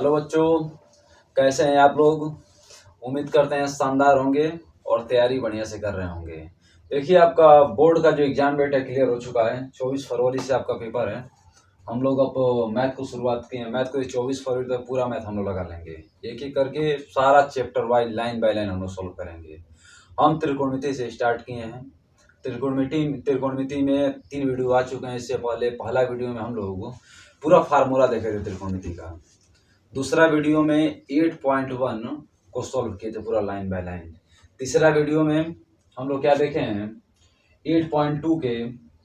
Hello बच्चों, कैसे हैं आप लोग। उम्मीद करते हैं शानदार होंगे और तैयारी बढ़िया से कर रहे होंगे। देखिए, आपका बोर्ड का जो एग्जाम डेट है क्लियर हो चुका है। 24 फरवरी से आपका पेपर है। हम लोग अब मैथ को शुरुआत किए हैं। मैथ को 24 फरवरी तक पूरा मैथ हम लोग लगा लेंगे। एक एक करके सारा chapter wise line by line हम लोग सोल्व करेंगे। हम त्रिकोणमिति से स्टार्ट किए हैं। त्रिकोणमिति में 3 वीडियो आ चुके हैं। इससे पहले पहला वीडियो में हम लोग पूरा फार्मूला देखे थे त्रिकोणमिति का। दूसरा वीडियो में 8.1 को सॉल्व किए थे पूरा लाइन बाय लाइन। तीसरा वीडियो में हम लोग क्या देखे हैं, 8.2 के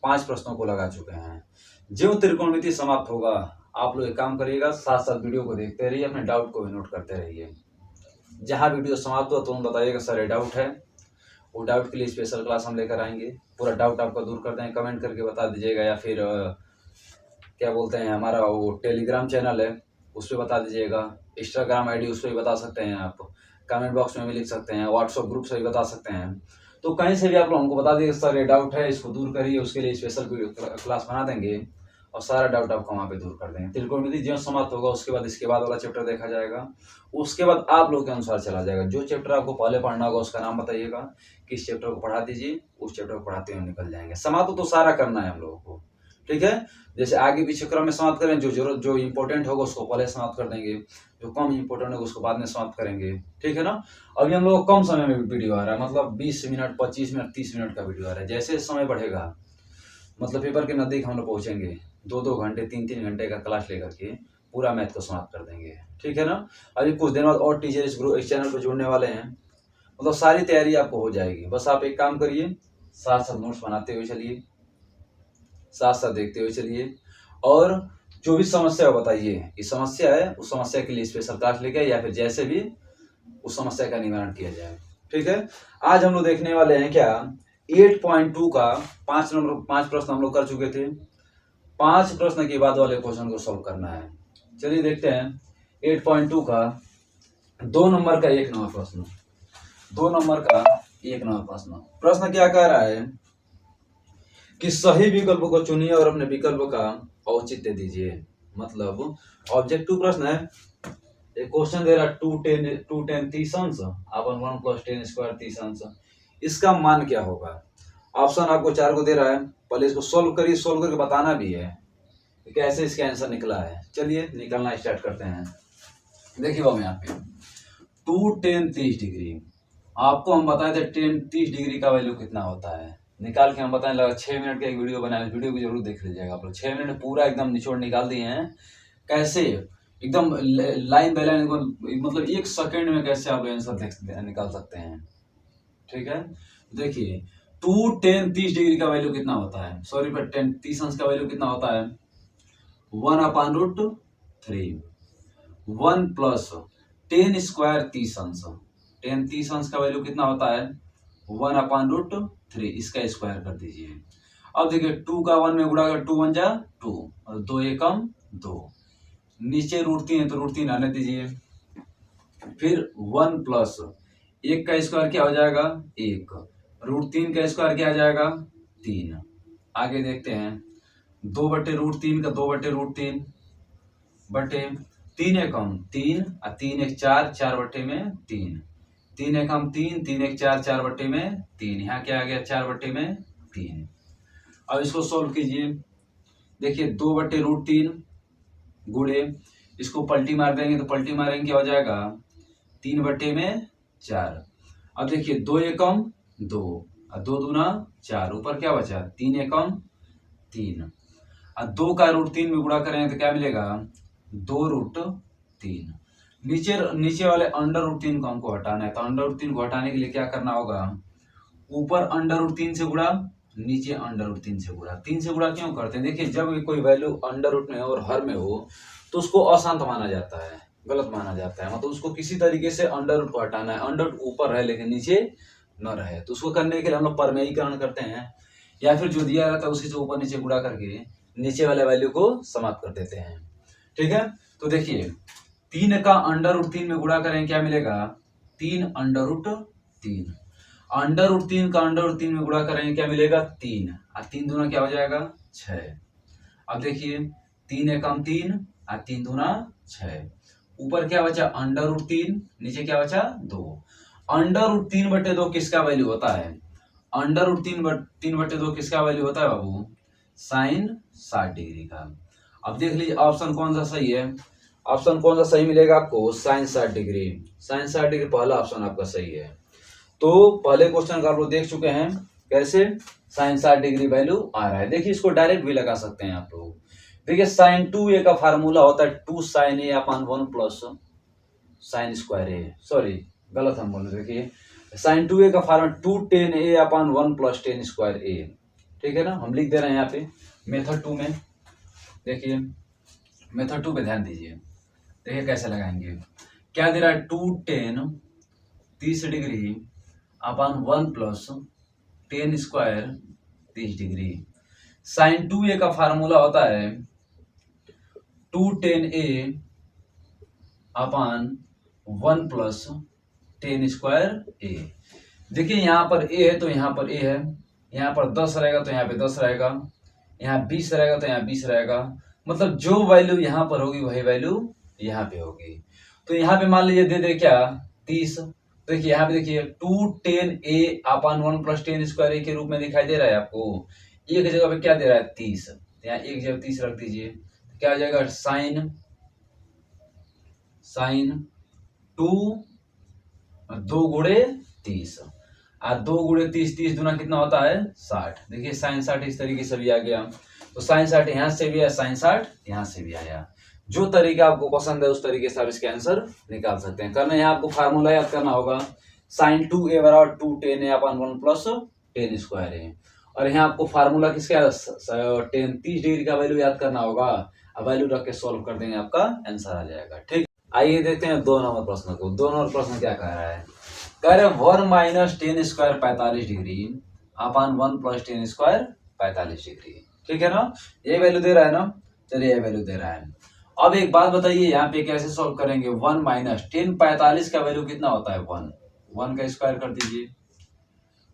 5 प्रश्नों को लगा चुके हैं। जो त्रिकोणमिति समाप्त होगा, आप लोग एक काम करिएगा, साथ साथ वीडियो को देखते रहिए, अपने डाउट को भी नोट करते रहिए। जहाँ वीडियो समाप्त हो तुम बताइएगा सर ये डाउट है। वो डाउट के लिए स्पेशल क्लास हम लेकर आएंगे। पूरा डाउट आपका दूर कर देंगे। कमेंट करके बता दीजिएगा, या फिर क्या बोलते हैं, हमारा वो टेलीग्राम चैनल है उस पर बता दीजिएगा। इंस्टाग्राम आईडी उस पर भी बता सकते हैं आप। कमेंट बॉक्स में भी लिख सकते हैं। व्हाट्सएप ग्रुप से भी बता सकते हैं। तो कहीं से भी आप लोग हमको बता दीजिए सर ये डाउट है, इसको दूर करिए। उसके लिए स्पेशल क्लास बना देंगे और सारा डाउट आपको वहाँ पे दूर कर देंगे। त्रिकोणमिति जो समाप्त होगा उसके बाद इसके बाद वाला चैप्टर देखा जाएगा। उसके बाद आप लोग के अनुसार चला जाएगा। जो चैप्टर आपको पहले पढ़ना होगा उसका नाम बताइएगा, किस चैप्टर को पढ़ा दीजिए, उस चैप्टर को पढ़ाते हुए निकल जाएंगे। समाप्त तो सारा करना है हम लोगों को, ठीक है। जैसे आगे पीछे क्रम में समाप्त करें, जो जरूरत जो इंपॉर्टेंट होगा उसको पहले समाप्त कर देंगे, जो कम इंपॉर्टेंट होगा उसको बाद में समाप्त करेंगे, ठीक है ना। अभी हम लोग कम समय में वीडियो आ रहा है, मतलब 20 मिनट 25 मिनट 30 मिनट का वीडियो आ रहा है। जैसे समय बढ़ेगा, मतलब पेपर के नजदीक हम लोग पहुंचेंगे, 2-2 घंटे 3-3 घंटे का क्लास लेकर के पूरा मैथ को समाप्त कर देंगे, ठीक है ना। अभी कुछ दिन बाद और टीचर इस चैनल पर जुड़ने वाले हैं, मतलब सारी तैयारी आपको हो जाएगी। बस आप एक काम करिए, साथ साथ नोट्स बनाते हुए चलिए, साथ साथ देखते हुए चलिए, और जो भी समस्या हो बताइए। ये समस्या है, उस समस्या के लिए स्पेशल क्लास लेके या फिर जैसे भी उस समस्या का निवारण किया जाए, ठीक है। आज हम लोग देखने वाले हैं क्या, 8.2 का 5 प्रश्न हम लोग कर चुके थे। 5 प्रश्न के बाद वाले क्वेश्चन को सोल्व करना है। चलिए देखते हैं 8.2 का 2 नंबर का 1 नंबर प्रश्न। 2 नंबर का 1 नंबर प्रश्न। प्रश्न क्या कह रहा है कि सही विकल्प को चुनिए और अपने विकल्प का औचित्य दीजिए। मतलब ऑब्जेक्टिव प्रश्न है। एक क्वेश्चन दे रहा है 210 30 अंश अपन 1 + 10 स्क्वायर 30 अंश। इसका मान क्या होगा। ऑप्शन आपको 4 को दे रहा है। पहले इसको सोल्व करिए, सोल्व करके बताना भी है कि कैसे इसका आंसर निकला है। चलिए निकलना स्टार्ट करते हैं। देखिए बाबू, यहाँ पे 2 10 30 डिग्री आपको हम बताए थे 30 डिग्री का वैल्यू कितना होता है, निकाल के हम बताएं। लगा 6 मिनट का एक वीडियो बनाया, वीडियो को जरूर देख लीजिएगा आप लोग। 6 मिनट में पूरा एकदम निचोड़ निकाल दिए हैं, कैसे एकदम लाइन बाय लाइन, मतलब 1 सेकंड में कैसे आप आंसर निकाल सकते हैं, ठीक है। देखिए 2 10 30 डिग्री का वैल्यू कितना होता है, सॉरी पर 10 30 अंश का वैल्यू कितना होता है, 1/√3। 1 + 10 स्क्वायर 30 अंश। 10 30 अंश का वैल्यू कितना होता है, 1/√3। इसका स्क्वायर कर दीजिए। अब देखिए 2 का 1 में गुणा कर, 2 1 जा 2 और 2 एकम 2। नीचे √3 है तो √3 आने दीजिए। फिर 1 + 1 का स्क्वायर क्या हो जाएगा, 1। √3 का स्क्वायर क्या आ जाएगा, 3। आगे देखते हैं 2/√3 का 2/√3 बटे 3 एकम 3 और 3 1 4 4/3। 3 एकम 3 3 1 4 4/3। यहाँ क्या आ गया, 4/3। अब इसको सोल्व कीजिए। देखिए 2/√3 गुणे, इसको पलटी मार देंगे तो पलटी मारेंगे क्या हो जाएगा, 3/4। अब देखिए 2 एकम 2 और 2 दूना 4, ऊपर क्या बचा, 3 एकम 3 और 2 का √3 में गुणा करेंगे तो क्या मिलेगा, 2√3। नीचे वाले अंडर√3 को हमको हटाना है, तो अंडर√3 को हटाने के लिए क्या करना होगा, ऊपर अंडर√3 से गुणा, नीचे अंडर√3 से गुणा। 3 से गुणा क्यों करते हैं, देखिए जब कोई वैल्यू अंडर रूट में और हर में हो तो उसको अशांत माना जाता है, गलत माना जाता है। मतलब उसको किसी तरीके से अंडर रूट को हटाना है। अंडर रूट ऊपर रहे लेकिन नीचे न रहे, तो उसको करने के लिए हम लोग परमेयीकरण करते हैं, या फिर जो दिया रहता है उसी से ऊपर नीचे गुणा करके नीचे वाले वैल्यू को समाप्त कर देते हैं, ठीक है। तो देखिए 3 का अंडर√3 में गुणा करें क्या मिलेगा, 3 अंडर√3। अंडर√3 का अंडर√3 में गुणा करेंगे क्या मिलेगा, 3 और 3 दूना क्या हो जाएगा, 6। अब देखिए 3 एकम 3 और 3 दूना 6। ऊपर क्या बचा √3, नीचे क्या बचा 2। √3/2 किसका वैल्यू होता है? √3/2 किसका वैल्यू होता है बाबू? साइन 60 डिग्री का। अब देख लीजिए ऑप्शन कौन सा सही है। ऑप्शन कौन सा सही मिलेगा आपको? Sine 60 degree. साइन 60 डिग्री पहला ऑप्शन आपका सही है। तो पहले क्वेश्चन का आप लोग देख चुके हैं कैसे साइन 60 डिग्री वैल्यू आ रहा है। देखिए इसको डायरेक्ट भी लगा सकते हैं आप लोग। देखिए साइन 2a का फार्मूला होता है 2 sin a upon 1 plus sine square A. Sorry गलत हम बोल रहे। देखिए साइन 2a का formula 2 tan a upon 1 plus tan square A. ठीक है ना, हम लिख दे रहे हैं यहाँ पे मेथड 2 में। देखिए मेथड 2 पे ध्यान दीजिए। देखिए कैसे लगाएंगे। क्या दे रहा है? 2 tan 30 डिग्री अपन 1 plus tan square 30 degree. Sine 2a का फार्मूला होता है 2 tan a upon 1 plus tan square A. देखिए यहाँ पर a है तो यहाँ पर a है, यहाँ पर 10 रहेगा तो यहाँ पे 10 रहेगा, यहाँ 20 रहेगा तो यहाँ 20 रहेगा। मतलब जो वैल्यू यहाँ पर होगी वही वैल्यू यहाँ पे होगी। तो यहाँ पे मान लीजिए दे दे क्या 30। देखिए यहाँ पे देखिए 2 tan a upon 1 plus tan square A के रूप में दिखाई दे रहा है आपको। एक जगह पे क्या दे रहा है 30, यहाँ एक जगह 30 रख दीजिए। क्या हो जाएगा? साइन 2 2 गुणे 30 और 2 गुणे 30, 30 दूना कितना होता है 60। देखिए साइन 60 इस तरीके से भी आ गया। तो साइन 60 यहाँ से भी आया, साइन 60 यहाँ से भी आया। जो तरीका आपको पसंद है उस तरीके से आप इसके आंसर निकाल सकते हैं। करना यहाँ आपको फार्मूला याद करना होगा साइन 2a बराबर 2 tan a upon 1 plus tan square A. और यहाँ आपको फार्मूला किसका 30 डिग्री का वैल्यू याद करना होगा। अब वैल्यू रख के सोल्व कर देंगे, आपका आंसर आ जाएगा। ठीक, आइए देखते हैं 2 नंबर प्रश्न को। 2 नंबर प्रश्न क्या कह रहा है? कह रहे 1 माइनस tan स्क्वायर 45 डिग्री अपन 1 प्लस tan स्क्वायर 45 डिग्री। ठीक है ना, ये वैल्यू दे रहा है ना। चलिए ये वैल्यू दे रहा है। अब एक बात बताइए यहाँ पे कैसे सॉल्व करेंगे। 1 माइनस tan 45 का वैल्यू कितना होता है 1 का स्क्वायर कर दीजिए।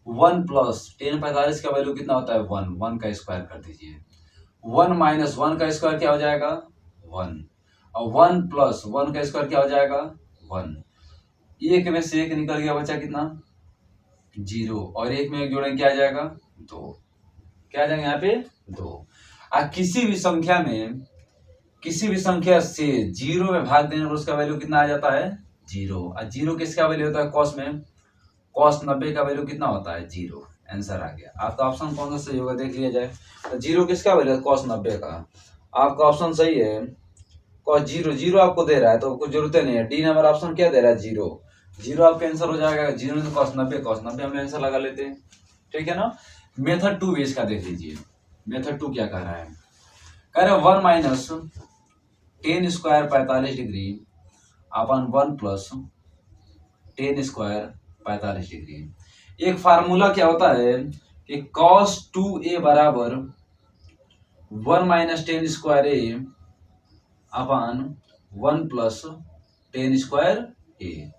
1 प्लस tan 45 का वैल्यू कितना होता है 1 का स्क्वायर कर दीजिए। 1 माइनस 1 का स्क्वायर क्या हो जाएगा 1, और 1 प्लस 1 का स्क्वायर क्या हो जाएगा 1। एक में से एक निकल गया, बचा कितना 0, और एक में एक जोड़ेंगे क्या आ जाएगा 2। क्या आ जाएगा यहाँ पे 2। किसी भी संख्या से 0 में भाग देने पर उसका वैल्यू कितना आ जाता है 0। और 0 किसका वैल्यू होता है कॉस में? कॉस 90 का वैल्यू कितना होता है 0। आंसर आ गया। आपका ऑप्शन कौन सा सही होगा देख लिया जाए। तो 0 किसका वैल्यू है कॉस 90 का। आपका ऑप्शन सही है कॉस 0 आपको दे रहा है तो कुछ जरूरत नहीं है। डी नंबर ऑप्शन क्या दे रहा है 0 आपका आंसर हो जाएगा। 0 में कॉस 90 हम आंसर लगा लेते हैं। ठीक है ना। मेथड 2 भी इसका देख लीजिए। मेथड 2 क्या कह रहा है? कह रहे 1 माइनस tan स्क्वायर 45 डिग्री अपन 1 प्लस tan स्क्वायर 45 डिग्री। एक फार्मूला क्या होता है कि cos 2a बराबर 1 माइनस tan स्क्वायर ए अपन 1 प्लस tan स्क्वायर ए।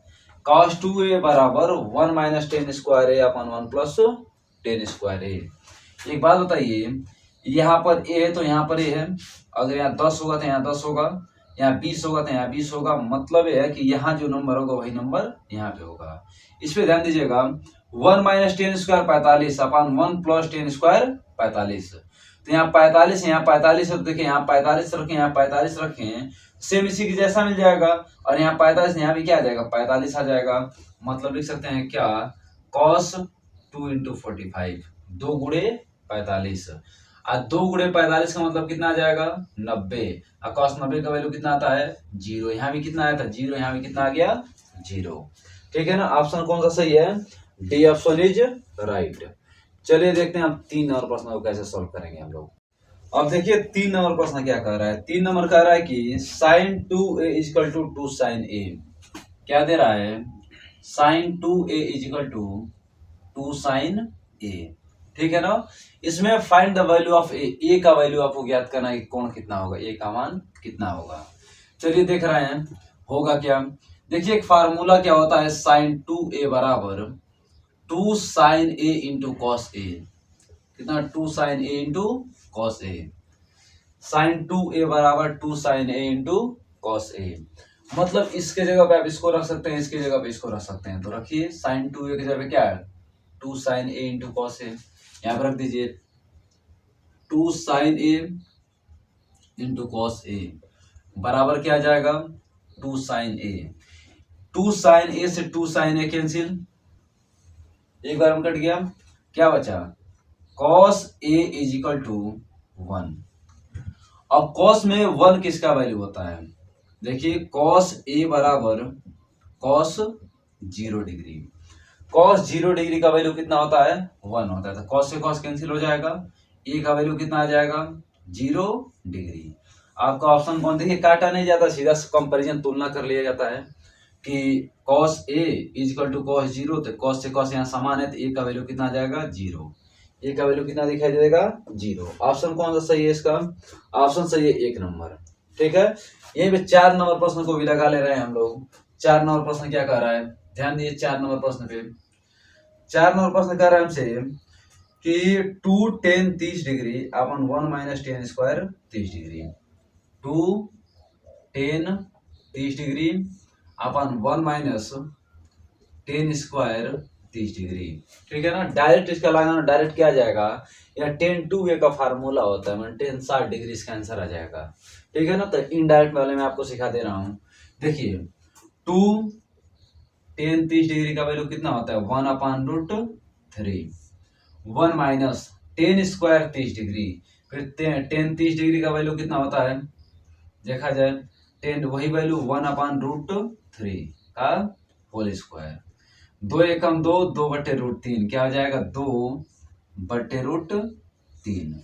cos 2a बराबर 1 माइनस tan स्क्वायर ए अपन 1 प्लस tan स्क्वायर ए। एक बात बताइए, यहाँ पर a है तो यहाँ पर a है। अगर यहाँ 10 होगा तो यहाँ 10 होगा, यहाँ 20 होगा तो यहाँ 20 होगा। मतलब यह है कि यहाँ जो नंबर होगा वही नंबर यहाँ पे होगा। इस पे ध्यान दीजिएगा। 1 माइनस tan स्क्वायर 45 अपन 1 प्लस tan स्क्वायर 45। तो यहाँ 45 यहाँ 45 है तो देखिए यहाँ 45 रखें, यहाँ 45 रखें, सेम इसी की जैसा मिल जाएगा। और यहाँ 45 यहाँ भी क्या आ जाएगा 45 आ जाएगा। मतलब लिख सकते हैं क्या cos 2 × 45 2 गुणे 45। और 2 गुणे 45 का मतलब कितना आ जाएगा 90। और cos 90 का वैल्यू कितना आता है 0। यहाँ भी कितना आया था 0, यहाँ भी कितना आ गया 0। ठीक है ना। ऑप्शन कौन सा सही है? D option is right. चलिए देखते हैं अब 3 नंबर प्रश्न को कैसे सॉल्व करेंगे हम लोग। अब देखिए 3 नंबर प्रश्न क्या कह रहा है। 3 नंबर कह रहा है कि sin 2a = 2 sin a। क्या दे रहा है sin 2a = 2 sin a। ठीक है ना। इसमें फाइंड द वैल्यू ऑफ ए का वैल्यू आपको ज्ञात करना है कि कौन कितना होगा, ए का मान कितना होगा। चलिए देख रहे हैं होगा क्या। देखिए एक फार्मूला क्या होता है sin 2a बराबर 2 sin a × cos a। कितना 2 sin a × cos a। sin 2a बराबर 2 sin a × cos a। मतलब इसके जगह पे आप इसको रख सकते हैं, इसकी जगह पे इसको रख सकते हैं। तो रखिए साइन 2a की जगह पे क्या है, 2 sin a into cos A, यहाँ पर रख दीजिए 2 sin a into cos A बराबर क्या आ जाएगा, 2 sin a। 2 sin a से 2 sin a कैंसिल, एक बार में कट गया, क्या बचा, cos a is equal to 1। अब cos में 1 किसका वैल्यू होता है, देखिए cos a बराबर cos 0 डिग्री। cos 0 डिग्री का वैल्यू कितना होता है, 1 होता है। तो cos से cos कैंसिल हो जाएगा, a का वैल्यू कितना आ जाएगा, 0 डिग्री। आपका ऑप्शन कौन, देखिए काटा नहीं जाता, सीधा कंपैरिजन तुलना कर लिया जाता है कि cos a is equal to cos 0, तो cos से cos यहाँ समान है, तो a का वैल्यू कितना आ जाएगा, 0। a का वैल्यू कितना दिखाई देगा, 0। ऑप्शन कौन सा सही है इसका, ऑप्शन सही है 1 नंबर। ठीक है, यहीं पे 4 नंबर प्रश्न को भी लगा ले रहे हैं हम लोग। 4 नंबर प्रश्न क्या कह रहा है, ध्यान दीजिए 4 नंबर प्रश्न पे। 4 नंबर प्रश्न कह रहा है हमसे कि 2 tan 30 डिग्री अपन 1 minus tan square 30 degree. 2 tan 30 degree अपन 1 माइनस टेन स्क्वायर 30 डिग्री। ठीक है ना, डायरेक्ट इसका लगाना, डायरेक्ट क्या आ जाएगा, या tan 2a का फार्मूला होता है, मतलब tan 60 डिग्री इसका आंसर आ जाएगा। ठीक है ना, तो इनडायरेक्ट वाले में आपको सिखा दे रहा हूं। देखिए 2 tan 30 डिग्री का वैल्यू कितना होता है, 1/√3। 1 माइनस टेन स्क्वायर 30 डिग्री, फिर tan 30 डिग्री का वैल्यू कितना होता है, देखा जाए tan वही वैल्यू 1/√3 का होल स्क्वायर। 2 एकम 2, 2/√3 क्या हो जाएगा, 2/√3।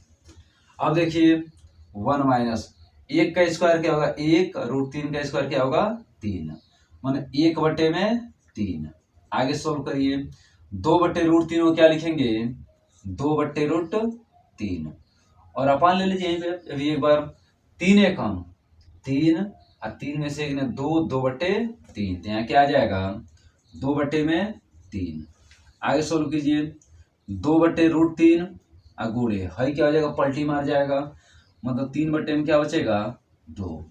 अब देखिए 1 माइनस 1 का स्क्वायर क्या होगा, 1√3 का स्क्वायर क्या होगा, 3, माने 1/3। आगे सोल्व करिए, 2/√3 को क्या लिखेंगे, 2/√3, और अपन ले लीजिए यहीं पे अभी एक बार, 3 एकम 3 और 3 में से एक ने 2, 2/3, तो यहाँ क्या आ जाएगा, 2/3। आगे सोल्व कीजिए, 2/√3 और गुणे है क्या हो जाएगा, पलटी मार जाएगा, मतलब 3/में क्या बचेगा, 2।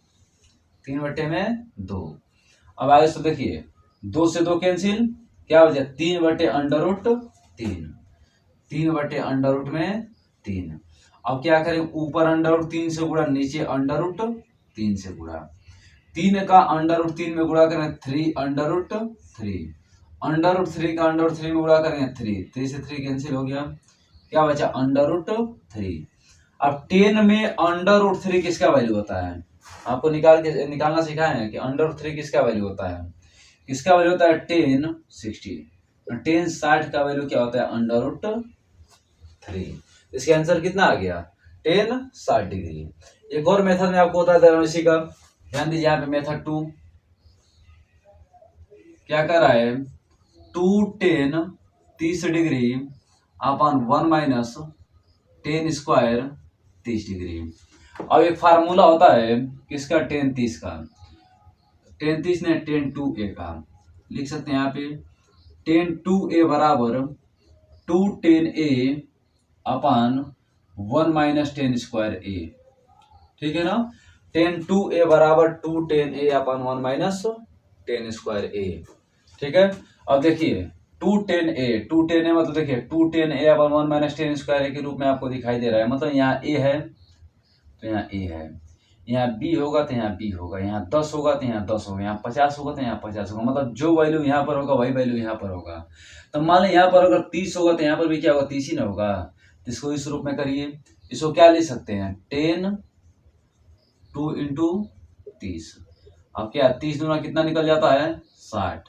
3/2। अब आगे से देखिए 2 से 2 कैंसिल, क्या हो जाए, 3/√3। 3/√3। अब क्या करें, ऊपर √3 से गुणा, नीचे √3 से गुणा। 3 का √3 में गुणा करें 3/√3, √3 का √3 में गुणा करेंगे 3 से 3 कैंसिल हो गया, क्या बचा, √3। अब 10 में √3 किसका वैल्यू होता है, आपको निकालना सिखाए हैं कि √3 किसका वैल्यू होता है, किसका वैल्यू होता है, 10 60। 10 60 का वैल्यू क्या होता है, √3। इसका आंसर कितना आ गया, 10 60 डिग्री। एक और मेथड में आपको बता दे रहा हूं इसी का, ध्यान दीजिए यहाँ पे मेथड 2 क्या कर रहा है, 2 tan 30 डिग्री अपन 1 माइनस टेन स्क्वायर 30 डिग्री। अब एक फार्मूला होता है किसका, tan 30 का, tan 30 ने tan 2a का, लिख सकते हैं यहाँ पे tan 2a बराबर 2 tan a upon 1 minus tan square a। ठीक है ना, tan 2a बराबर 2 tan a upon 1 minus tan square a। ठीक है, अब देखिए 2 tan a मतलब देखिए 2 tan a upon 1 minus tan square a के रूप में आपको दिखाई दे रहा है, मतलब यहाँ a है तो यहाँ a है, यहाँ b होगा तो यहाँ b होगा, यहाँ 10 होगा तो यहाँ 10 होगा, यहाँ 50 होगा तो यहाँ 50 होगा, मतलब जो वैल्यू यहाँ पर होगा वही वैल्यू यहाँ पर होगा। तो मान लें यहाँ पर अगर 30 होगा तो यहाँ पर भी क्या होगा, 30 ही ना होगा। तो इसको इस रूप में करिए, इसको क्या लिख सकते हैं, tan 2 इंटू 30। अब क्या 30 दूना कितना निकल जाता है, 60,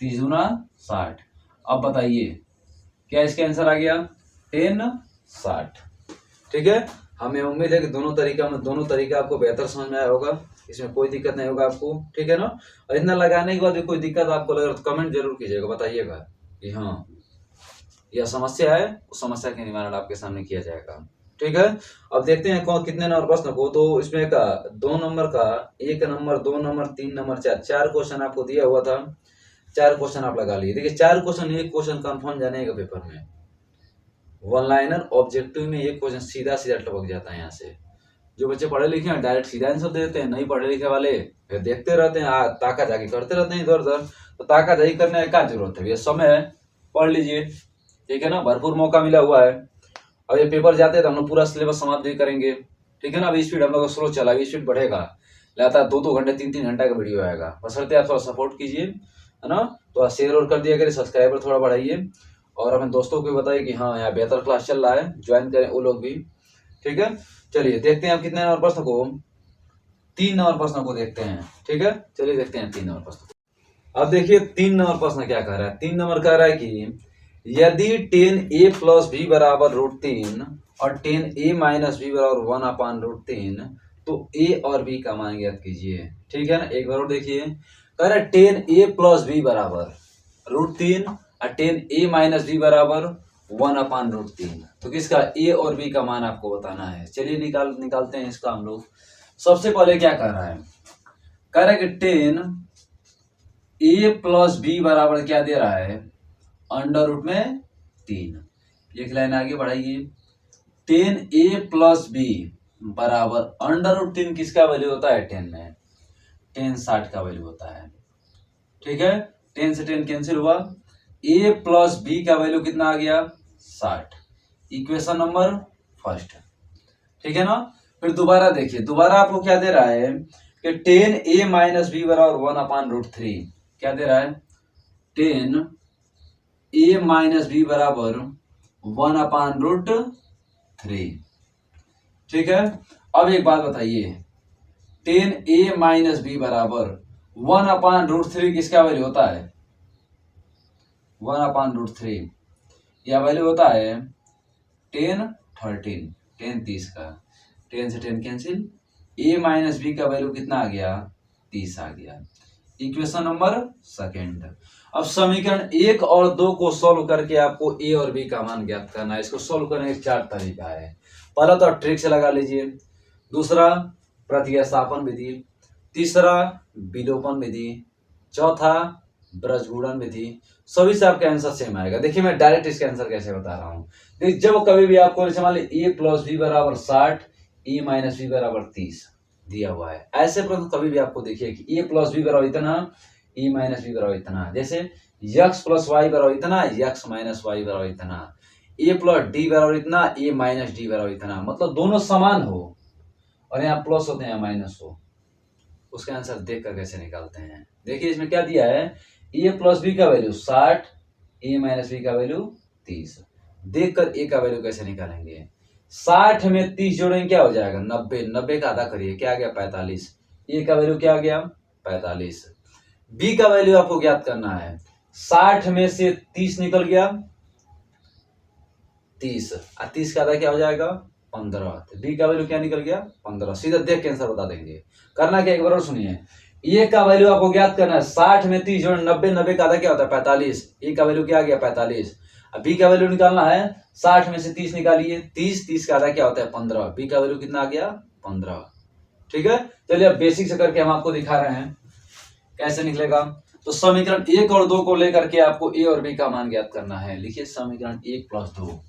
30 दूना 60। अब बताइए क्या इसका आंसर आ गया, 10 60। ठीक है, हमें उम्मीद है कि दोनों तरीका आपको बेहतर समझ में आया होगा, इसमें कोई दिक्कत नहीं होगा आपको। ठीक है ना, और इतना लगाने के बाद कोई दिक्कत आपको लगे तो कमेंट जरूर कीजिएगा, बताइएगा कि हाँ यह समस्या है, उस समस्या के निवारण आपके सामने किया जाएगा। ठीक है, अब देखते हैं कौन कितने नंबर प्रश्न को, तो इसमें का 2 नंबर का, 1 नंबर, 2 नंबर, 3 नंबर, 4 क्वेश्चन आपको दिया हुआ था। 4 क्वेश्चन आप लगा लिए। देखिए 4 क्वेश्चन, एक क्वेश्चन कंफर्म जानेगा पेपर में, वन लाइनर ऑब्जेक्टिव में एक क्वेश्चन सीधा सीधा टपक जाता है यहाँ से। जो बच्चे पढ़े लिखे हैं डायरेक्ट सीधा आंसर दे देते हैं, नहीं पढ़े लिखे वाले फिर देखते रहते हैं, ताका जाकी करते रहते हैं इधर उधर। तो ताका जाकी करने की क्या जरूरत है, ये समय है, पढ़ लीजिए, ठीक है ना, भरपूर मौका मिला हुआ है। अब ये पेपर जाते हैं तो हम लोग पूरा सिलेबस समाप्त भी करेंगे, ठीक है ना। अभी स्पीड हम लोग स्लो चला, अभी स्पीड बढ़ेगा, लगातार 2-2 घंटे 3-3 घंटा का वीडियो आएगा, बशर्ते आप थोड़ा सपोर्ट कीजिए, है ना। तो शेयर और कर दिया करिए, सब्सक्राइबर थोड़ा बढ़ाइए, और अपने दोस्तों को भी बताइए कि हाँ यहाँ बेहतर क्लास चल रहा है, ज्वाइन करें वो लोग भी, ठीक है। चलिए देखते हैं आप कितने नंबर प्रश्न को, 3 नंबर प्रश्न को देखते हैं, ठीक है। चलिए देखते हैं 3 नंबर प्रश्न। अब देखिए 3 नंबर प्रश्न क्या कह रहा है। 3 नंबर कह रहा है कि यदि tan a प्लस b बराबर √3 और tan a माइनस b बराबर 1/√3 तो a और b का मान ज्ञात कीजिए, ठीक है ना। एक बार और देखिए, कह रहा है tan a प्लस b बराबर √3 और tan a माइनस b बराबर 1/√3, तो किसका a और b का मान आपको बताना है। चलिए निकालते हैं इसका हम लोग। सबसे पहले क्या कह रहा है, कह रहा है कि tan a प्लस b बराबर क्या दे रहा है, √3। एक लाइन आगे बढ़ाइए, tan a प्लस b बराबर √3 किसका वैल्यू होता है, 10 में, tan 60 का वैल्यू होता है, ठीक है। 10 से 10 कैंसिल हुआ, a प्लस b का वैल्यू कितना आ गया, 60। इक्वेशन नंबर फर्स्ट, ठीक है ना। फिर दोबारा देखिए, दोबारा आपको क्या दे रहा है कि tan a माइनस b बराबर 1/√3, क्या दे रहा है, tan a माइनस b बराबर 1/√3, ठीक है। अब एक बात बताइए, tan a माइनस b बराबर 1/√3 किसका वैल्यू होता है, 1/√3 या वैल्यू होता है tan 30 का, 10 से 10 कैंसिल, a माइनस b का वैल्यू कितना आ गया, 30 आ गया। Equation number second. अब समीकरण 1 और 2 को सॉल्व करके आपको a और b का मान ज्ञात करना है। इसको सॉल्व करने के 4 तरीका है। पहला तो ट्रिक से लगा लीजिए, दूसरा प्रतिस्थापन विधि, तीसरा विलोपन विधि, चौथा ब्रजगुणन विधि। सभी से आपका आंसर सेम आएगा। देखिए मैं डायरेक्ट इसका आंसर कैसे बता रहा हूँ। देखिए जब कभी भी आपको जैसे मान लीजिए a प्लस b बराबर 60, a माइनस b बराबर 30 दिया हुआ है, ऐसे प्रश्न कभी भी आपको देखिए कि a प्लस b बराबर इतना, a माइनस b बराबर इतना, जैसे x प्लस y बराबर इतना, x माइनस y बराबर इतना, a प्लस d बराबर इतना, a माइनस d बराबर इतना, मतलब दोनों समान हो और यहाँ प्लस होते हैं माइनस हो, उसका आंसर देख कर कैसे निकालते हैं। देखिए इसमें क्या दिया है, a प्लस b का वैल्यू 60, a माइनस b का वैल्यू 30। देख कर a का वैल्यू कैसे निकालेंगे, 60 में 30 जोड़ेंगे क्या हो जाएगा, 90, 90 का आधा करिए क्या आ गया, 45। a का वैल्यू क्या आ गया, 45। b का वैल्यू आपको ज्ञात करना है, 60 में से 30 निकल गया, 30 और 30 का आधा क्या हो जाएगा, 15। तो b का वैल्यू क्या निकल गया, 15। सीधा देख के आंसर बता देंगे। करना क्या, एक बार और सुनिए, a का वैल्यू आपको ज्ञात करना है, 60 में 30 जोड़ 90, 90 का आधा क्या होता है, 45। a का वैल्यू क्या आ गया, 45। अब b का वैल्यू निकालना है, 60 में से 30 निकालिए, 30 का आधा क्या होता है, 15। b का वैल्यू कितना आ गया, 15, ठीक है। चलिए अब बेसिक से करके हम आपको दिखा रहे हैं कैसे निकलेगा। तो समीकरण 1 और 2 को लेकर के आपको a और b का मान ज्ञात करना है। लिखिए समीकरण 1 प्लस 2,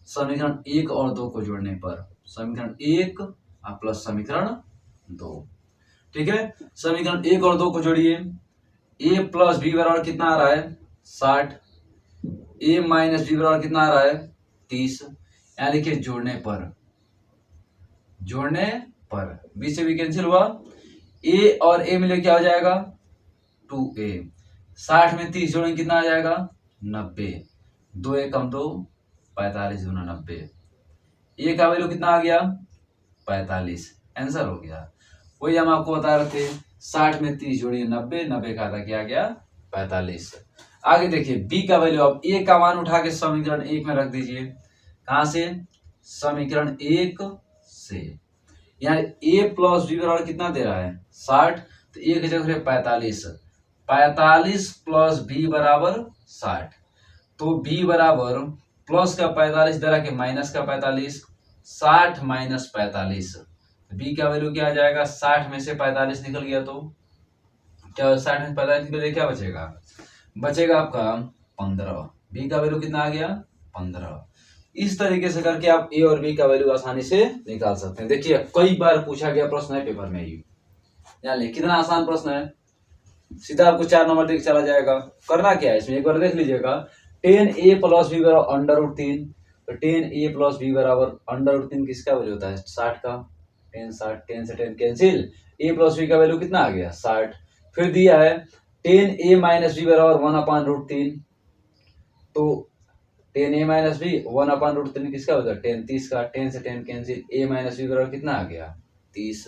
समीकरण 1 और 2 को जोड़ने पर समीकरण 1 प्लस समीकरण 2, ठीक है। समीकरण 1 और 2 को जोड़िए, a प्लस b बराबर कितना आ रहा है, 60, a माइनस b बराबर कितना आ रहा है, 30। यहाँ लिखिए जोड़ने पर, जोड़ने पर b से b कैंसिल हुआ, a और a मिले क्या हो जाएगा, 2a। 60 में 30 जोड़ेंगे कितना आ जाएगा, 90। 2 1 कम 2, 45 दूना 90। a का वैल्यू कितना आ गया, 45। आंसर हो गया। वही हम आपको बता रहे थे, 60 में 30 जोड़िए 90, 90 का आधा क्या आ गया, 45। आगे देखिए b का वैल्यू, अब a का मान उठा के समीकरण 1 में रख दीजिए। कहां से, समीकरण 1 से। यहाँ a प्लस b बराबर कितना दे रहा है, 60, तो a की जगह 45, 45 प्लस b बराबर 60। तो b बराबर प्लस का 45 दे रहा है कि माइनस का 45, 60 माइनस 45। b का वैल्यू क्या आ जाएगा, 60 में से 45 निकल गया तो क्या, 60 में 45 निकल गया, क्या बचेगा, बचेगा आपका 15। b का वैल्यू कितना आ गया, 15। इस तरीके से करके आप ए और बी का वैल्यू आसानी से निकाल सकते हैं। देखिए कई बार पूछा गया प्रश्न है पेपर में, ये जान ले कितना आसान प्रश्न है। सीधा आपको 4 नंबर देख चला जाएगा। करना क्या है इसमें एक बार देख लीजिएगा। 10a प्लस बी बराबर अंडर रूट 3, तो 10a प्लस बी बराबर अंडर रूट 3 किसका वैल्यू होता है? 60 का। 10 60, 10 से 10 कैंसिल, a प्लस बी का वैल्यू कितना आ गया? 60। फिर दिया है 10a माइनस बी बराबर 1/√3, तो 10a माइनस बी 1/√3 किसका होता है? 10 30 का। 10 से 10 कैंसिल, a माइनस बी बराबर कितना आ गया? 30।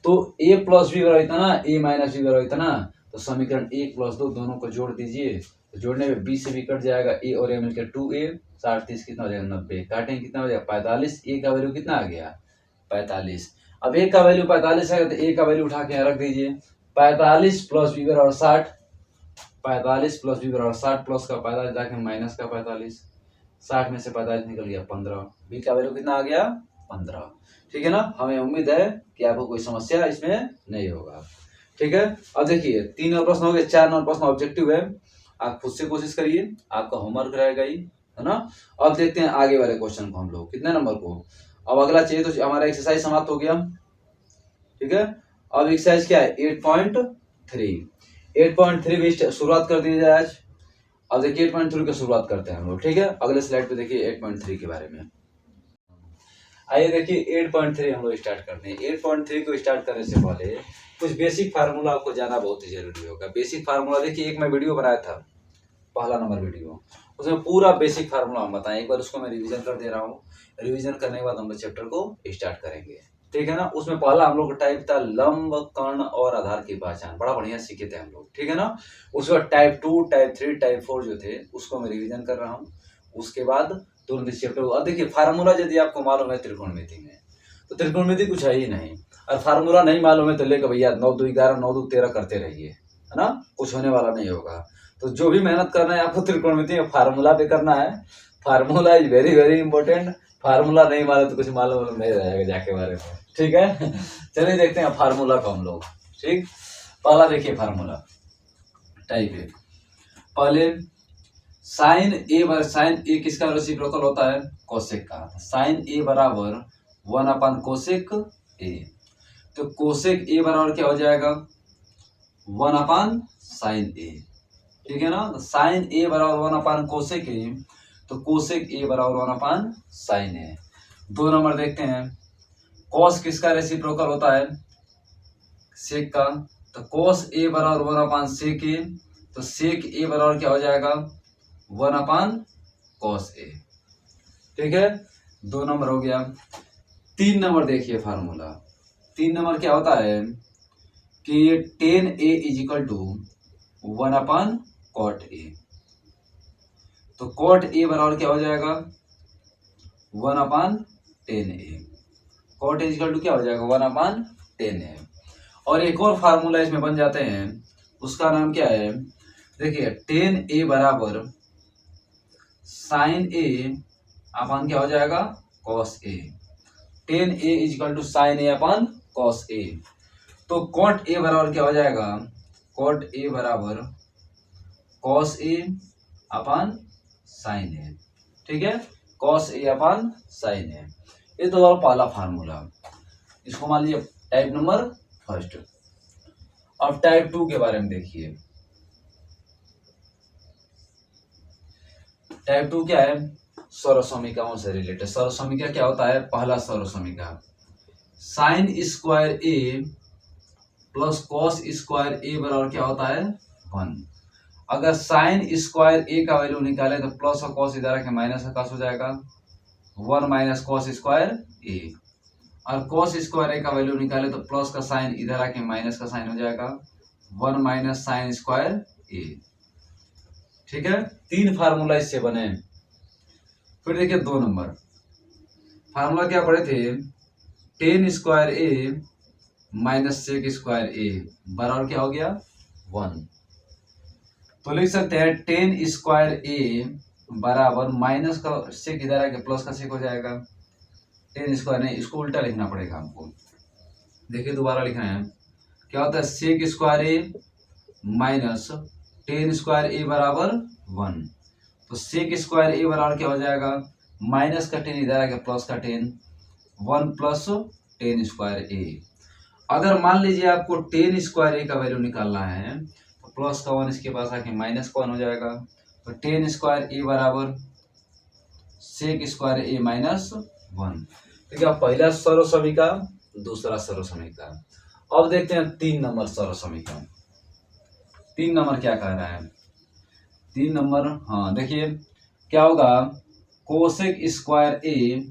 तो a प्लस बी बराबर इतना, a माइनस बी बराबर इतना, तो समीकरण 1 प्लस 2 दोनों को जोड़ दीजिए, तो जोड़ने में b से b कट जाएगा, a और a मिलकर 2a, 60 30 कितना हो जाएगा? 90। काटेंगे कितना हो जाएगा? 45। a का वैल्यू कितना आ गया? 45। अब a का वैल्यू 45 है तो a का वैल्यू उठा के यहाँ रख दीजिए। 45 प्लस b बराबर 60, 45 प्लस बी बराबर 60 प्लस का 45 जाके माइनस का 45, 60 में से 45 निकल गया 15। बी का वैल्यू कितना आ गया? 15। ठीक है ना। हमें उम्मीद है कि आपको कोई समस्या इसमें नहीं होगा। ठीक है। अब देखिए 3 और प्रश्न हो गए, 4 नंबर प्रश्न ऑब्जेक्टिव है, आप खुद से कोशिश करिए, आपका होमवर्क रहेगा ही, है ना। अब देखते हैं आगे वाले क्वेश्चन को हम लोग कितने नंबर को। अब अगला चाहिए तो हमारा एक्सरसाइज समाप्त हो गया। ठीक है। अब एक्सरसाइज क्या है? 8.3 8.3 भी शुरुआत कर दी जाए आज। अब देखिए 8.3 की शुरुआत करते हैं हम लोग। ठीक है। अगले स्लाइड पे देखिए 8.3 के बारे में। आइए देखिए 8.3 हम लोग स्टार्ट करते हैं। 8.3 को स्टार्ट करने से पहले कुछ बेसिक फार्मूला आपको जाना बहुत ही जरूरी होगा। बेसिक फार्मूला देखिए, एक मैं वीडियो बनाया था, पहला नंबर वीडियो, उसमें पूरा बेसिक फार्मूला हम बताएं। एक बार उसको मैं रिवीजन कर दे रहा हूँ। रिवीजन करने के बाद हम लोग चैप्टर को स्टार्ट करेंगे। ठीक है ना। उसमें पहला हम लोग का टाइप था लंब, कर्ण और आधार की पहचान, बड़ा बढ़िया सीखे थे हम लोग। ठीक है ना। उसके बाद टाइप 2, टाइप 3, टाइप 4 जो थे उसको मैं रिवीजन कर रहा हूँ। उसके बाद तुरंत इस चैप्टर को, अब देखिए फार्मूला यदि आपको मालूम है त्रिकोणमिति में, तो त्रिकोणमिति कुछ है ही नहीं, और फार्मूला नहीं मालूम है तो लेकर भैया 9 2 11 9 2 13 करते रहिए, है ना, कुछ होने वाला नहीं होगा। तो जो भी मेहनत करना है आपको त्रिकोणमिति में फार्मूला पे करना है। Formula is very very important. Formula नहीं मालूम तो कुछ मालूम नहीं रहेगा जाके बारे में। ठीक है। चलिए देखते हैं फार्मूला को हम लोग। ठीक। पहला देखिए फार्मूला टाइप ए। पहले साइन ए किसका रेसिप्रोकल होता है? कोसेक का। साइन ए बराबर 1/कोसेक ए, तो कोसेक ए बराबर क्या हो जाएगा? 1/साइन ए। ठीक है ना। तो साइन ए बराबर 1/कोसेक ए, तो कोसेक ए बराबर 1/साइन ए। 2 नंबर देखते हैं, कॉस किसका रेसिप्रोकल होता है? सेक का। तो कॉस ए बराबर 1/सेक ए, तो सेक ए बराबर क्या हो जाएगा? 1/कॉस ए। ठीक है। 2 नंबर हो गया। 3 नंबर देखिए फार्मूला। 3 नंबर क्या होता है कि 10a इज इक्वल टू 1/कॉट ए, तो कॉट ए बराबर क्या हो जाएगा? 1/10a। Cot A equal to क्या हो जाएगा? 1/10a। और एक और फार्मूला इसमें बन जाते हैं, उसका नाम क्या है? देखिए 10a बराबर साइन ए अपन क्या हो जाएगा? Cos A. 10a is equal to sine A अपन कॉस ए, तो कॉट ए बराबर क्या हो जाएगा? कॉट ए बराबर कॉस ए अपन साइन ए। ठीक है। कॉस ए अपन साइन ए। ये तो पहला फार्मूला, इसको मान लीजिए टाइप नंबर फर्स्ट। अब टाइप 2 के बारे में देखिए। टाइप 2 क्या है? सर्वसमीकरणों से रिलेटेड। सर्वसमीकरण क्या होता है? पहला सर्वसमीकरण साइन स्क्वायर ए प्लस कॉस स्क्वायर ए बराबर क्या होता है? 1। अगर साइन स्क्वायर ए का वैल्यू निकाले तो प्लस और कॉस इधर आके माइनस का कॉस हो जाएगा, 1 माइनस कॉस स्क्वायर ए। और कॉस स्क्वायर ए का वैल्यू निकाले तो प्लस का साइन इधर आके माइनस का साइन हो जाएगा, 1 माइनस साइन स्क्वायर ए। ठीक है। 3 फार्मूला इससे बने। फिर देखिए 2 नंबर फार्मूला क्या पढ़े थे? 10 स्क्वायर ए माइनस सेक स्क्वायर ए बराबर क्या हो गया? 1। तो लिख सकते हैं 10 स्क्वायर ए बराबर माइनस का सेक इधर आके प्लस का सेक हो जाएगा। 10 स्क्वायर नहीं, इसको उल्टा लिखना पड़ेगा हमको। देखिए दोबारा लिखना है, क्या होता है? सेक स्क्वायर ए माइनस 10 स्क्वायर ए बराबर 1, तो सेक स्क्वायर ए बराबर क्या हो जाएगा? माइनस का 10 इधर आ गया प्लस का 10, 1 प्लस 10 स्क्वायर ए। अगर मान लीजिए आपको 10 स्क्वायर ए का वैल्यू निकालना है तो प्लस का 1 इसके पास आके माइनस का 1 हो जाएगा। तो 10 स्क्वायर ए बराबर सेक स्क्वायर ए माइनस 1। ठीक है, पहला सर्व समीकरण, दूसरा सर्व समीकरण। अब देखते हैं 3 नंबर सर्व समीकरण। 3 नंबर क्या कह रहा है? 3 नंबर, हाँ देखिए क्या होगा, कोसेक स्क्वायर ए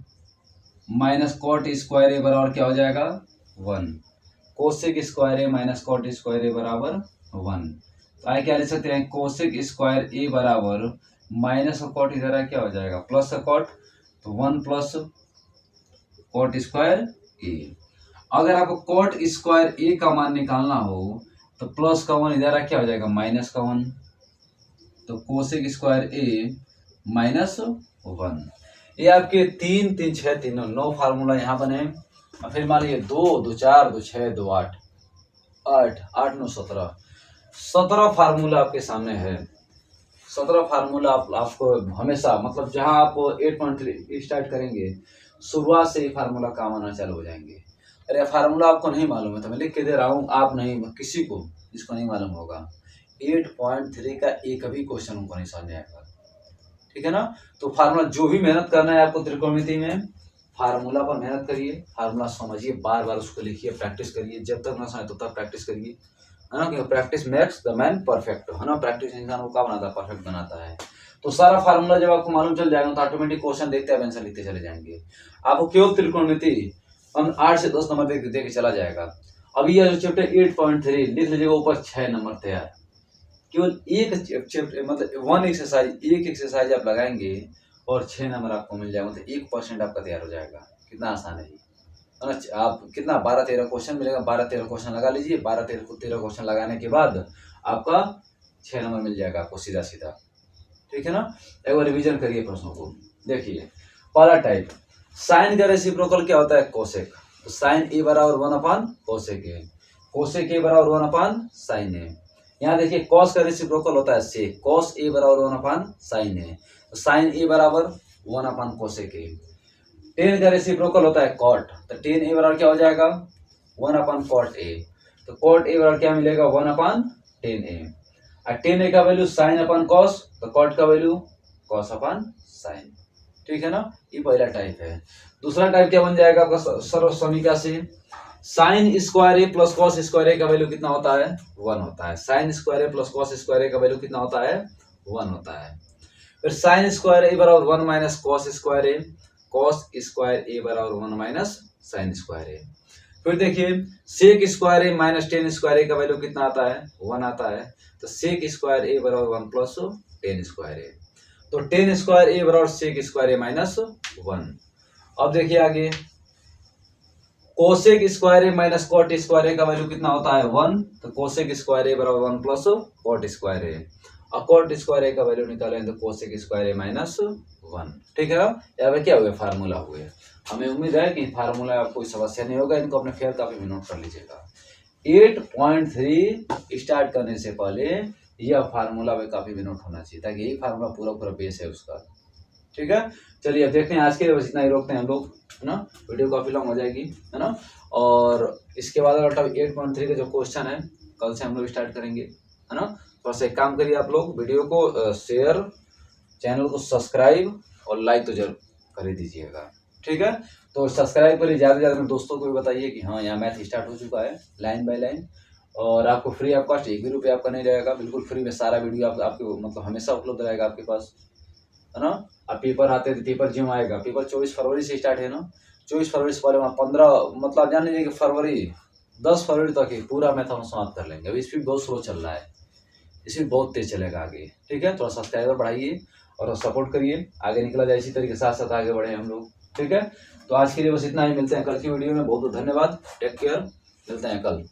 माइनस कॉट स्क्वायर ए बराबर क्या हो जाएगा 1। कोसेक स्क्वायर ए माइनस कॉट स्क्वायर ए बराबर 1। तो आगे क्या लिख सकते हैं, कोसेक स्क्वायर ए बराबर माइनस का कॉट इधर क्या हो जाएगा प्लस का कॉट, तो 1 प्लस कॉट स्क्वायर ए। अगर आपको कॉट स्क्वायर ए का मान निकालना हो तो प्लस का 1 इधर क्या हो जाएगा माइनस का 1, तो कोसेक स्क्वायर ए माइनस 1। ये आपके 3 3 6 तीनों 9 फार्मूला यहाँ बने। और फिर मान लीजिए 2 2 4 2 6 2 8 8 8 9 17 17 फार्मूला आपके सामने है। 17 फार्मूला आपको हमेशा, मतलब जहाँ आप 8.3 स्टार्ट करेंगे शुरुआत से ही फार्मूला काम आना चालू हो जाएंगे। अरे फार्मूला आपको नहीं मालूम है तो मैं लिख के दे रहा हूँ, आप नहीं, किसी को जिसको नहीं मालूम होगा 8.3 का एक भी क्वेश्चन उनको नहीं समझ आएगा। ठीक है ना। तो फार्मूला जो भी मेहनत करना है आपको त्रिकोणमिति में, फार्मूला पर मेहनत करिए, फार्मूला समझिए, बार बार उसको लिखिए, प्रैक्टिस करिए, जब तक ना समझे तब तक प्रैक्टिस करिए, है ना। क्योंकि practice makes the man perfect, है ना। प्रैक्टिस इंसान को क्या बनाता है, परफेक्ट बनाता है। तो सारा फार्मूला जब आपको मालूम चल जाएगा तो ऑटोमेटिक क्वेश्चन देखते हैं आंसर लिखते चले जाएंगे। आपको केवल त्रिकोणमिति हम 8 से 10 नंबर दे के चला जाएगा। अभी यह जो चैप्टर 8.3 लिख लीजिएगा, ऊपर 6 नंबर तैयार। केवल एक चैप्टर, मतलब 1 एक्सरसाइज, एक एक्सरसाइज आप लगाएंगे और 6 नंबर आपको मिल जाएगा। मतलब 1% आपका तैयार हो जाएगा। कितना आसान है ये। आप कितना 12-13 क्वेश्चन मिलेगा, 12-13 क्वेश्चन लगा लीजिए। 12-13 क्वेश्चन लगाने के बाद आपका 6 नंबर मिल जाएगा आपको सीधा सीधा। ठीक है ना। एक बार रिवीजन करिए प्रश्नों को। देखिए पहला टाइप, साइन का रेसिप्रोकल क्या होता है, कोसेक। तो साइन ए बराबर 1 कोसेक ए, कोसेक ए बराबर 1 साइन ए। यहाँ देखिए कॉस का रेसिप्रोकल होता है सेक, कॉस ए बराबर 1 साइन ए, तो साइन ए बराबर 1 कोसेक ए। टेन का रेसिप्रोकल होता है कॉट, तो टेन ए बराबर क्या हो जाएगा 1 कॉट ए, तो कॉट ए बराबर क्या मिलेगा 1/10 ए। और टेन ए का वैल्यू साइन अपन कॉस, तो कॉट का वैल्यू कॉस अपन साइन। ठीक है ना। ये पहला टाइप है। दूसरा टाइप क्या बन जाएगा आपका सर्व समीकरण से, साइन स्क्वायर ए प्लस कॉस स्क्वायर ए का वैल्यू कितना होता है 1 होता है। साइन स्क्वायर ए प्लस कॉस स्क्वायर ए का वैल्यू कितना होता है 1 होता है। फिर साइन स्क्वायर ए बराबर 1 माइनस कॉस स्क्वायर ए, कॉस स्क्वायर ए बराबर 1 माइनस साइन स्क्वायर ए। फिर देखिए सेक स्क्वायर ए माइनस टेन स्क्वायर ए का वैल्यू कितना आता है 1 आता है, तो सेक स्क्वायर ए बराबर 1 प्लस टेन स्क्वायर ए, तो टेन स्क्वायर ए बराबर सेक स्क्वायर ए माइनस 1। अब देखिए आगे कोसेक स्क्वायर ए माइनस कॉट स्क्वायर ए का वैल्यू कितना होता है 1, तो कोसेक स्क्वायर ए बराबर 1 प्लस कॉट स्क्वायर ए, और कॉट स्क्वायर ए का वैल्यू निकालें तो कोसेक स्क्वायर ए माइनस 1। ठीक है। यहाँ पे क्या हुआ फार्मूला हुए। हमें उम्मीद है कि फार्मूला आपको कोई समस्या नहीं होगा। इनको अपने फेयर कॉपी में नोट कर लीजिएगा। 8.3 स्टार्ट करने से पहले यह फार्मूला में काफी भी नोट होना चाहिए, ताकि यही फार्मूला पूरा बेस है उसका। ठीक है। चलिए अब देखते हैं, आज के लिए बस इतना ही रोकते हैं हम लोग, है ना। वीडियो काफी लॉन्ग हो जाएगी, है ना। और इसके बाद 8.3 का जो क्वेश्चन है कल से हम लोग स्टार्ट करेंगे, है ना। तो बस एक काम करिए आप लोग, वीडियो को शेयर, चैनल को सब्सक्राइब और लाइक तो जरूर कर ही दीजिएगा। ठीक है। तो सब्सक्राइब करिए, ज़्यादा से ज़्यादा अपने दोस्तों को भी बताइए कि हाँ यहाँ मैथ स्टार्ट हो चुका है लाइन बाय लाइन। और आपको फ्री ऑफ कॉस्ट 1 भी रुपये आपका नहीं रहेगा, बिल्कुल फ्री में सारा वीडियो आपके मतलब हमेशा उपलब्ध रहेगा आपके पास, है ना। अब पेपर आते हैं तो पेपर ज्यों आएगा, पेपर 24 फरवरी से स्टार्ट है ना। 24 फरवरी से पहले वहाँ 15 मतलब जान लीजिए कि फरवरी 10 फरवरी तक ही पूरा मैथ हम समाप्त कर लेंगे। अभी स्पीड बहुत स्लो चल रहा है, स्पीड बहुत तेज चलेगा आगे। ठीक है। थोड़ा सब्सक्राइबर बढ़ाइए और सपोर्ट करिए, आगे निकला जाए इसी तरीके साथ साथ आगे बढ़े हम लोग। ठीक है। तो आज के लिए बस इतना ही, मिलते हैं कल की वीडियो में। बहुत बहुत धन्यवाद, टेक केयर, मिलते हैं कल।